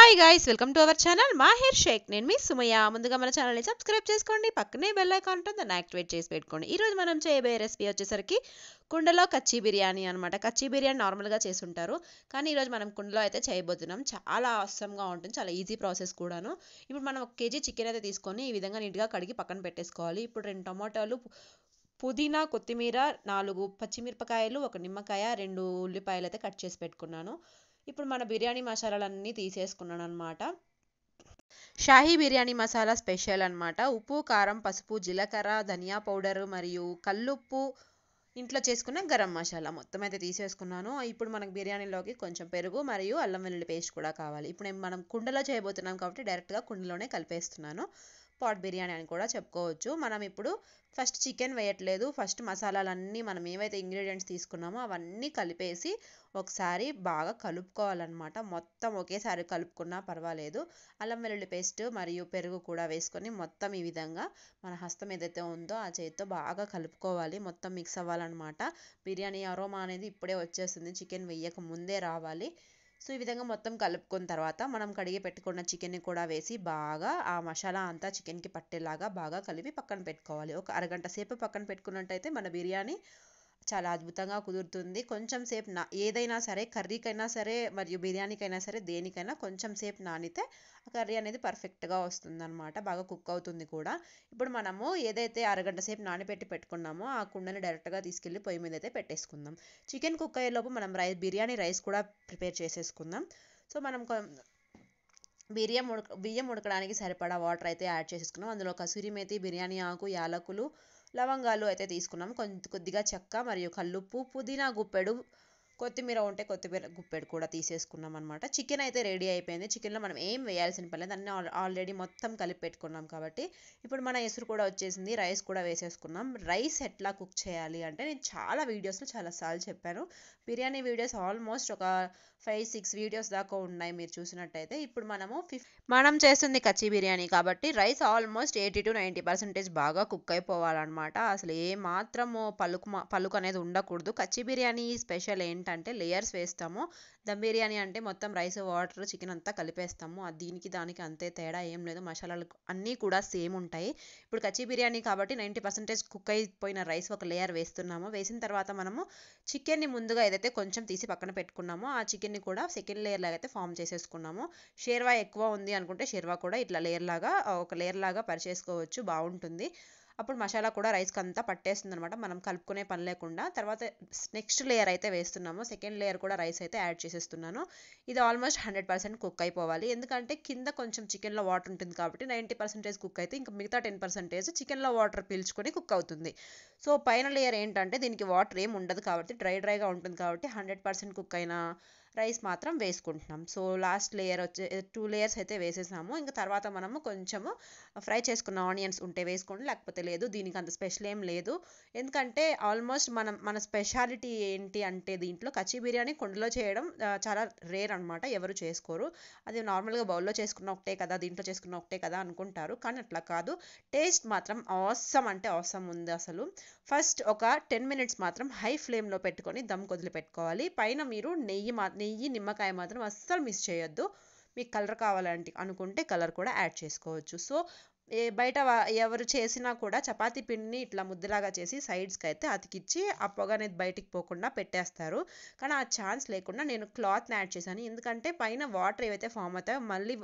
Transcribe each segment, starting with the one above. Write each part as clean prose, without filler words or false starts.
Hi guys, welcome to our channel Mahir Shaikh. నేను మీ Sumayya. ముందుగా మన ఛానల్ని సబ్స్క్రైబ్ చేసుకోండి, పక్కనే బెల్ ఐకాన్ ఉంటుంది, దాన్ని యాక్టివేట్ చేసి పెట్టుకోండి. ఈరోజు మనం చేయబోయే రెసిపీ వచ్చేసరికి కుండలో కచ్చీ బిర్యానీ అనమాట. కచ్చీ బిర్యానీ నార్మల్గా చేసుంటారు, కానీ ఈరోజు మనం కుండలో అయితే చేయబోతున్నాం. చాలా అవసరంగా ఉంటుంది, చాలా ఈజీ ప్రాసెస్ కూడాను. ఇప్పుడు మనం 1 కేజీ చికెన్ అయితే తీసుకొని ఈ విధంగా నీట్గా కడిగి పక్కన పెట్టేసుకోవాలి. ఇప్పుడు 2 టమాటాలు, పుదీనా, కొత్తిమీర, 4 పచ్చిమిరపకాయలు, 1 నిమ్మకాయ, 2 ఉల్లిపాయలు అయితే కట్ చేసి పెట్టుకున్నాను. ఇప్పుడు మన బిర్యానీ మసాలాలన్నీ తీసేసుకున్నాను అనమాట. షాహీ బిర్యానీ మసాలా స్పెషల్ అనమాట. ఉప్పు, కారం, పసుపు, జీలకర్ర, ధనియా పౌడర్ మరియు కల్లుప్పు, ఇంట్లో చేసుకున్న గరం మసాలా మొత్తం అయితే తీసేసుకున్నాను. ఇప్పుడు మనకు బిర్యానీలోకి కొంచెం పెరుగు మరియు అల్లం వెల్లుల్లి పేస్ట్ కూడా కావాలి. ఇప్పుడు మనం కుండలో చేయబోతున్నాం కాబట్టి డైరెక్ట్గా కుండలోనే కలిపేస్తున్నాను. పాట్ బిర్యానీ అని కూడా చెప్పుకోవచ్చు. మనం ఇప్పుడు ఫస్ట్ చికెన్ వేయట్లేదు, ఫస్ట్ మసాలాలన్నీ మనం ఏవైతే ఇంగ్రీడియంట్స్ తీసుకున్నామో అవన్నీ కలిపేసి ఒకసారి బాగా కలుపుకోవాలన్నమాట. మొత్తం ఒకేసారి కలుపుకున్నా పర్వాలేదు. అల్లం వెల్లుల్లి పేస్ట్ మరియు పెరుగు కూడా వేసుకొని మొత్తం ఈ విధంగా మన హస్తం ఏదైతే ఉందో ఆ చేతితో బాగా కలుపుకోవాలి. మొత్తం మిక్స్ అవ్వాలన్నమాట. బిర్యానీ అరోమా అనేది ఇప్పుడే వచ్చేస్తుంది, చికెన్ వేయక ముందే రావాలి. సో ఈ విధంగా మొత్తం కలుపుకున్న తర్వాత మనం కడిగి పెట్టుకున్న చికెన్ని కూడా వేసి బాగా ఆ మసాలా అంతా చికెన్కి పట్టేలాగా బాగా కలిపి పక్కన పెట్టుకోవాలి. ఒక అరగంట సేపు పక్కన పెట్టుకున్నట్టయితే మన బిర్యానీ చాలా అద్భుతంగా కుదురుతుంది. కొంచెం సేపు ఏదైనా సరే, కర్రీకైనా సరే మరియు బిర్యానీకైనా సరే, దేనికైనా కొంచెం సేపు నానితే ఆ కర్రీ అనేది పర్ఫెక్ట్గా వస్తుందన్నమాట, బాగా కుక్ అవుతుంది కూడా. ఇప్పుడు మనము ఏదైతే అరగంట సేపు నానబెట్టి పెట్టుకున్నామో ఆ కుండని డైరెక్ట్గా తీసుకెళ్ళి పొయ్యి మీద అయితే పెట్టేసుకుందాం. చికెన్ కుక్ అయ్యేలోపు మనం బిర్యానీ రైస్ కూడా ప్రిపేర్ చేసేసుకుందాం. సో మనం బియ్యం ఉడకడానికి సరిపడా వాటర్ అయితే యాడ్ చేసేసుకున్నాం. అందులో కసూరి మేతి, బిర్యానీ ఆకు, యాలకులు, లవంగాలు అయితే తీసుకున్నాం. కొద్దిగా చెక్క మరియు కల్లుప్పు, పుదీనా గుప్పెడు, కొత్తిమీర ఉంటే కొత్తిమీర గుప్పెడు కూడా తీసేసుకున్నాం అనమాట. చికెన్ అయితే రెడీ అయిపోయింది. చికెన్లో మనం ఏం వేయాల్సిన పని లేదు, అన్నీ ఆల్రెడీ మొత్తం కలిపి పెట్టుకున్నాం కాబట్టి. ఇప్పుడు మన ఎసురు కూడా వచ్చేసింది, రైస్ కూడా వేసేసుకున్నాం. రైస్ ఎట్లా కుక్ చేయాలి అంటే నేను చాలా వీడియోస్లో చాలాసార్లు చెప్పాను. బిర్యానీ వీడియోస్ ఆల్మోస్ట్ ఒక 5-6 వీడియోస్ దాకా ఉన్నాయి మీరు చూసినట్టయితే. ఇప్పుడు మనం చేస్తుంది కచ్చీ బిర్యానీ కాబట్టి రైస్ ఆల్మోస్ట్ 80-90% బాగా కుక్ అయిపోవాలన్నమాట. అసలు ఏ మాత్రము పలుకు అనేది ఉండకూడదు. కచ్చీ బిర్యానీ స్పెషల్ ఏంటంటే లేయర్స్ వేస్తాము. దమ్ బిర్యానీ అంటే మొత్తం రైస్, వాటర్, చికెన్ అంతా కలిపేస్తాము. దీనికి దానికి అంతే తేడా ఏం లేదు, మసాలాలు అన్నీ కూడా సేమ్ ఉంటాయి. ఇప్పుడు కచ్చీ బిర్యానీ కాబట్టి 90% కుక్ అయిపోయిన రైస్ ఒక లేయర్ వేస్తున్నాము. వేసిన తర్వాత మనము చికెన్ని ముందుగా ఏదైతే కొంచెం తీసి పక్కన పెట్టుకున్నామో ఆ చికెన్ని కూడా సెకండ్ లేయర్ లాగా అయితే ఫామ్ చేసేసుకున్నాము. షేర్వా ఎక్కువ ఉంది అనుకుంటే షేర్వా కూడా ఇట్లా ఒక లేయర్ లాగా పరిచేసుకోవచ్చు, బాగుంటుంది. అప్పుడు మసాలా కూడా రైస్కి అంతా పట్టేస్తుంది అనమాట, మనం కలుపుకునే పని లేకుండా. తర్వాత నెక్స్ట్ లేయర్ అయితే వేస్తున్నాము. సెకండ్ లేయర్ కూడా రైస్ అయితే యాడ్ చేసేస్తున్నాను. ఇది ఆల్మోస్ట్ 100% కుక్ అయిపోవాలి, ఎందుకంటే కింద కొంచెం చికెన్లో వాటర్ ఉంటుంది కాబట్టి 90% కుక్ అయితే ఇంకా మిగతా 10% చికెన్లో వాటర్ పీల్చుకొని కుక్ అవుతుంది. సో పైన లేయర్ ఏంటంటే దీనికి వాటర్ ఏం ఉండదు కాబట్టి డ్రైగా ఉంటుంది కాబట్టి 100% కుక్ అయిన రైస్ మాత్రం వేసుకుంటున్నాం. సో లాస్ట్ లేయర్ 2 లేయర్స్ అయితే వేసేసాము. ఇంకా తర్వాత మనము కొంచెము ఫ్రై చేసుకున్న ఆనియన్స్ ఉంటే వేసుకోండి, లేకపోతే లేదు. దీనికి అంత స్పెషల్ ఏం లేదు, ఎందుకంటే ఆల్మోస్ట్ మన స్పెషాలిటీ ఏంటి అంటే దీంట్లో కచ్చీ బిర్యానీ కుండలో చేయడం చాలా రేర్ అనమాట, ఎవరు చేసుకోరు. అది నార్మల్గా బౌల్లో చేసుకున్న ఒకటే కదా, దీంట్లో చేసుకున్న ఒకటే కదా అనుకుంటారు, కానీ అట్లా కాదు. టేస్ట్ మాత్రం ఆసమ్ అంటే ఆసమ్ ఉంది అసలు. ఫస్ట్ ఒక 10 మినిట్స్ మాత్రం హై ఫ్లేమ్లో పెట్టుకొని దమ్ పెట్టుకోవాలి. పైన మీరు నెయ్యి, నిమ్మకాయ మాత్రం అస్సలు మిస్ చేయొద్దు. మీకు కలర్ కావాలంటే అనుకుంటే కలర్ కూడా యాడ్ చేసుకోవచ్చు. సో బయట ఎవరు చేసినా కూడా చపాతీ పిండిని ఇట్లా ముద్దలాగా చేసి సైడ్స్కి అయితే అతికిచ్చి ఆ పొగ అనేది బయటికి పోకుండా పెట్టేస్తారు. కానీ ఆ ఛాన్స్ లేకుండా నేను క్లాత్ని యాడ్ చేశాను, ఎందుకంటే పైన వాటర్ ఏవైతే ఫామ్ అవుతాయో మళ్ళీ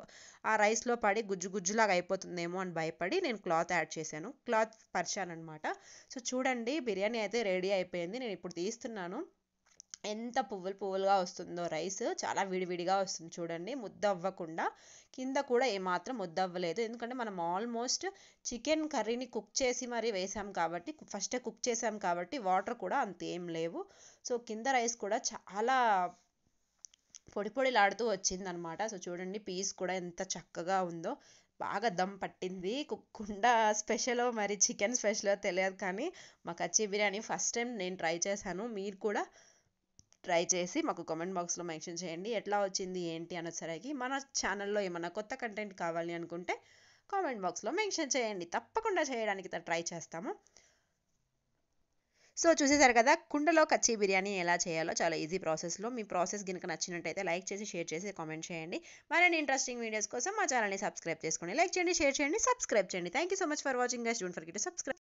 ఆ రైస్లో పడి గుజ్జులాగా అయిపోతుందేమో అని భయపడి నేను క్లాత్ యాడ్ చేశాను, క్లాత్ పరిచాను అనమాట. సో చూడండి, బిర్యానీ అయితే రెడీ అయిపోయింది. నేను ఇప్పుడు తీస్తున్నాను. ఎంత పువ్వులుగా వస్తుందో రైస్, చాలా విడివిడిగా వస్తుంది చూడండి, ముద్ద అవ్వకుండా. కింద కూడా ఏమాత్రం ముద్ద అవ్వలేదు, ఎందుకంటే మనం ఆల్మోస్ట్ చికెన్ కర్రీని కుక్ చేసి మరీ వేసాం కాబట్టి, ఫస్టే కుక్ చేసాం కాబట్టి వాటర్ కూడా అంతేం లేవు. సో కింద రైస్ కూడా చాలా పొడిలాడుతూ వచ్చింది అనమాట. సో చూడండి, పీస్ కూడా ఎంత చక్కగా ఉందో, బాగా దమ్ పట్టింది. కుండ స్పెషలో మరి చికెన్ స్పెషలో తెలియదు, కానీ మా కచ్చీ బిర్యానీ ఫస్ట్ టైం నేను ట్రై చేశాను. మీరు కూడా ట్రై చేసి మాకు కామెంట్ బాక్స్లో మెన్షన్ చేయండి ఎట్లా వచ్చింది ఏంటి అనొచ్చరికి. మన ఛానల్లో ఏమైనా కొత్త కంటెంట్ కావాలి అనుకుంటే కామెంట్ బాక్స్లో మెన్షన్ చేయండి, తప్పకుండా చేయడానికి ట్రై చేస్తాము. సో చూసేసారు కదా కుండలో కచ్చి బిర్యానీ ఎలా చేయాలో, చాలా ఈజీ ప్రాసెస్లో. మీ ప్రాసెస్ కనుక నచ్చినట్టయితే లైక్ చేసి షేర్ చేసి కామెంట్ చేయండి. మరిన్ని ఇంట్రెస్టింగ్ వీడియోస్ కోసం మా ఛానల్ని సబ్స్క్రైబ్ చేసుకోండి. లైక్ చేయండి, షేర్ చేయండి, సబ్స్క్రైబ్ చేయండి. Thank you so much for watching guys. Don't forget to subscribe.